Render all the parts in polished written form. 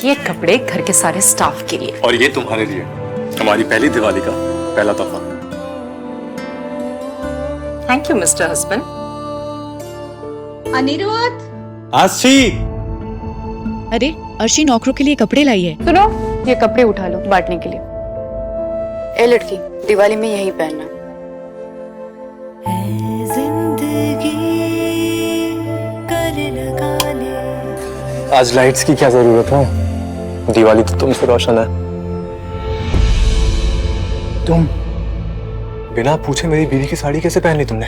ये कपड़े घर के सारे स्टाफ के लिए। और ये तुम्हारे लिए, हमारी पहली दिवाली का पहला तोहफा। Thank you mister husband. Aniruddh. Aashi. अरे अर्शी नौकरों के लिए कपड़े लाई है। सुनो, ये कपड़े उठा लो बांटने के लिए। ए लड़की, दिवाली में यही पहनना। आज लाइट्स की क्या जरूरत है, दिवाली तो तुमसे रोशन है। तुम बिना पूछे मेरी बीवी की साड़ी कैसे पहन ली तुमने?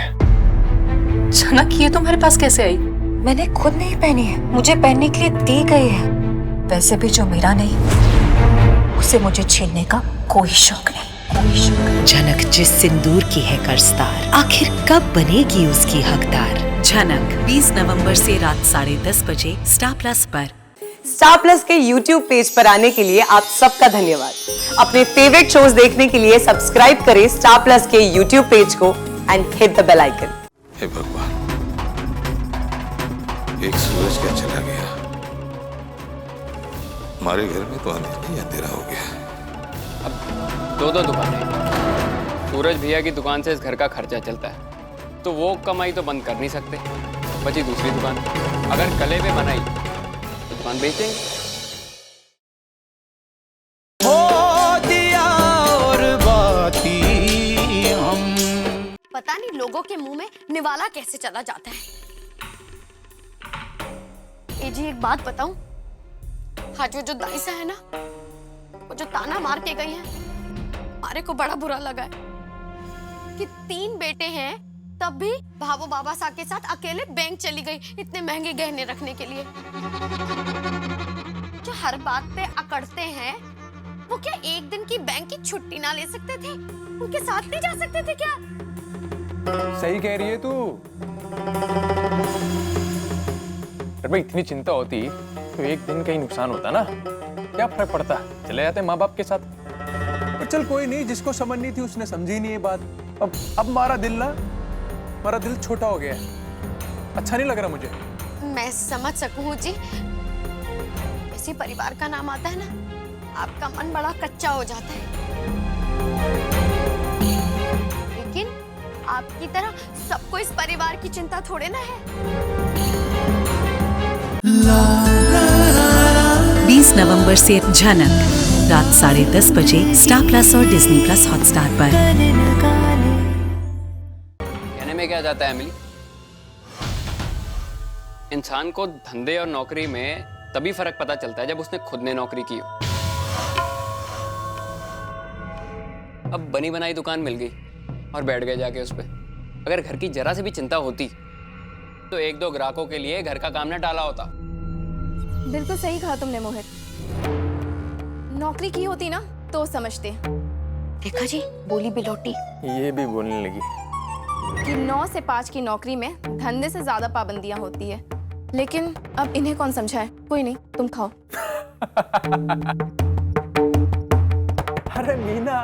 अचानक ये तुम्हारे पास कैसे आई? मैंने खुद नहीं पहनी है, मुझे पहनने के लिए दी गई है। वैसे भी जो मेरा नहीं उसे मुझे छीनने का कोई शौक नहीं। झनक जिस सिंदूर की है कर्जदार, आखिर कब बनेगी उसकी हकदार। झनक 20 नवंबर से रात 10:30 बजे स्टार प्लस पर। स्टार प्लस के YouTube पेज पर आने के लिए आप सबका धन्यवाद। अपने फेवरेट शोज देखने के लिए सब्सक्राइब करें स्टार प्लस के YouTube पेज को and hit the bell icon. हे भगवान, एक सूरज क्या चला गया, हमारे घर में तो अंधेरा ही अंधेरा हो गया। अब दो दुकानें, सूरज भैया की दुकान से इस घर का खर्चा चलता है, तो वो कमाई तो बंद कर नहीं सकते। बची दूसरी दुकान, अगर कले पे बनाई तो दुकान बेच देंगे। पता नहीं लोगों के मुंह में निवाला कैसे चला जाता है। ए जी एक बात बताऊं, आज वो जो दाइसा है ना, वो जो ताना मार के गई है, हमारे को बड़ा बुरा लगा है कि 3 बेटे हैं तब भी भावो बाबा सा के साथ अकेले बैंक चली गई इतने महंगे गहने रखने के लिए। जो हर बात पे अकड़ते हैं, वो क्या एक दिन की बैंक की छुट्टी ना ले सकते थे? उनके साथ नहीं जा सकते थे क्या? सही कह रही है तू। अरे भाई इतनी चिंता होती तो एक दिन का ही नुकसान होता ना, क्या फर्क पड़ता, चले जाते माँ बाप के साथ। पर चल कोई नहीं, जिसको समझनी थी उसने समझी नहीं ये बात। अब हमारा दिल छोटा हो गया है, अच्छा नहीं लग रहा मुझे। मैं समझ सकूं जी, इसी परिवार का नाम आता है ना, आपका मन बड़ा कच्चा हो जाता है। लेकिन आपकी तरह सबको इस परिवार की चिंता थोड़े ना है। 20 नवंबर से झनक रात 10:30 बजे स्टार प्लस और डिज्नी प्लस हॉटस्टार पर। कहने में क्या जाता है एमिली, इंसान को धंधे और नौकरी में तभी फर्क पता चलता है जब उसने खुद ने नौकरी की हो। अब बनी बनाई दुकान मिल गई और बैठ गए जाके उस पे। अगर घर की जरा से भी चिंता होती तो 1-2 ग्राहकों के लिए घर का काम न टाला होता। बिल्कुल सही कहा तुमने मोहित, नौकरी की होती ना तो समझते। देखा जी, बोली बिलोटी। ये भी बोलने लगी कि 9 से 5 की नौकरी में धंधे से ज्यादा पाबंदियां होती है, लेकिन अब इन्हें कौन समझाए। कोई नहीं, तुम खाओ। अरे मीना,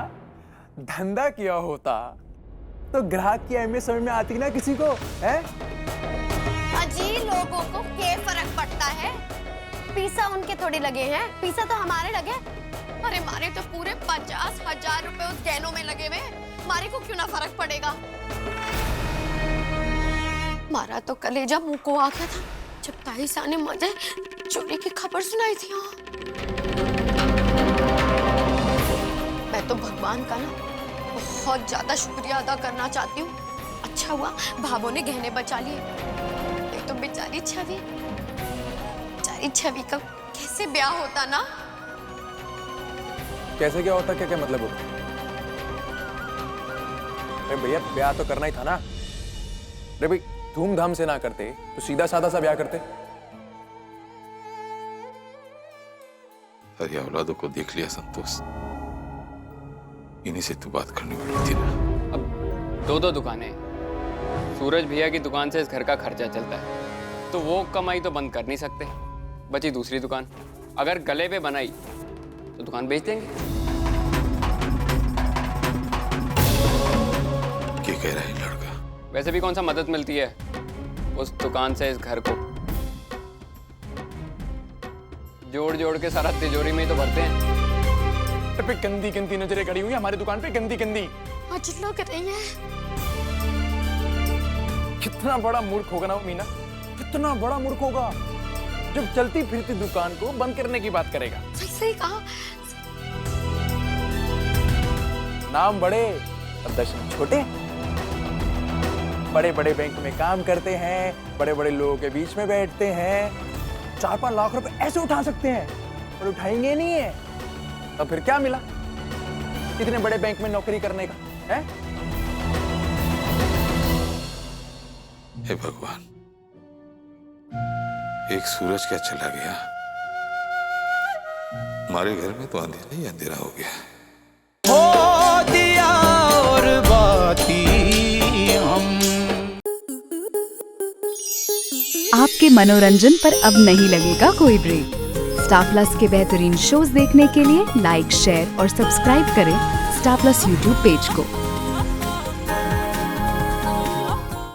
धंधा किया होता तो ग्राहक की अहमियत समझ में आती ना किसी को, है? अजी लोगों को क्या फर्क पड़ता है? पैसा उनके थोड़ी लगे हैं, पैसा तो हमारे लगे। अरे मारे तो पूरे 50,000 रुपए उस गहनों में लगे हुए, मारे को क्यों ना फर्क पड़ेगा? मारा तो कलेजा मुंह को आ गया था जब ताईसा ने मुझे चोरी की खबर सुनाई थी। मैं तो भगवान का ना बहुत ज्यादा शुक्रिया अदा करना चाहती हूँ। अच्छा हुआ भाभो ने गहने बचा लिए, नहीं तो बेचारी छवि का कैसे ब्याह होता ना। कैसे क्या होता, क्या क्या मतलब होता? अरे भैया ब्याह तो करना ही था ना। अरे भाई धूमधाम से ना करते तो सीधा साधा सा ब्याह करते। अरे औलादों को देख लिया संतोष, इन्हीं से तू बात करनी पड़ी थी ना। अब 2 दुकानें, सूरज भैया की दुकान से इस घर का खर्चा चलता है, तो वो कमाई तो बंद कर नहीं सकते। बची दूसरी दुकान, अगर गले पे बनाई तो दुकान बेच देंगे। क्या कह रहा है लड़का? वैसे भी कौन सा मदद मिलती है उस दुकान से इस घर को। जोड़ जोड़ के सारा तिजोरी में ही तो भरते हैं। घर पे गंदी गंदी नजरें खड़ी हुई हैं, हमारी दुकान पे गंदी गंदी। आज लोग रही है। कितना बड़ा मूर्ख होगा ना वो मीना, कितना बड़ा मूर्ख होगा जब चलती फिरती दुकान को बंद करने की बात करेगा। सही कहा। नाम बड़े और दर्शन छोटे। बड़े बड़े बैंक में काम करते हैं, बड़े बड़े लोगों के बीच में बैठते हैं, 4-5 लाख रुपए ऐसे उठा सकते हैं और उठाएंगे नहीं है। तो फिर क्या मिला इतने बड़े बैंक में नौकरी करने का है? हे भगवान, एक सूरज क्या चला गया, हमारे घर में तो अंधेरा ही अंधेरा हो गया। हो दिया और बाती हम। आपके मनोरंजन पर अब नहीं लगेगा कोई ब्रेक। स्टार प्लस के बेहतरीन शोज देखने के लिए लाइक, शेयर और सब्सक्राइब करें स्टार प्लस यूट्यूब पेज को।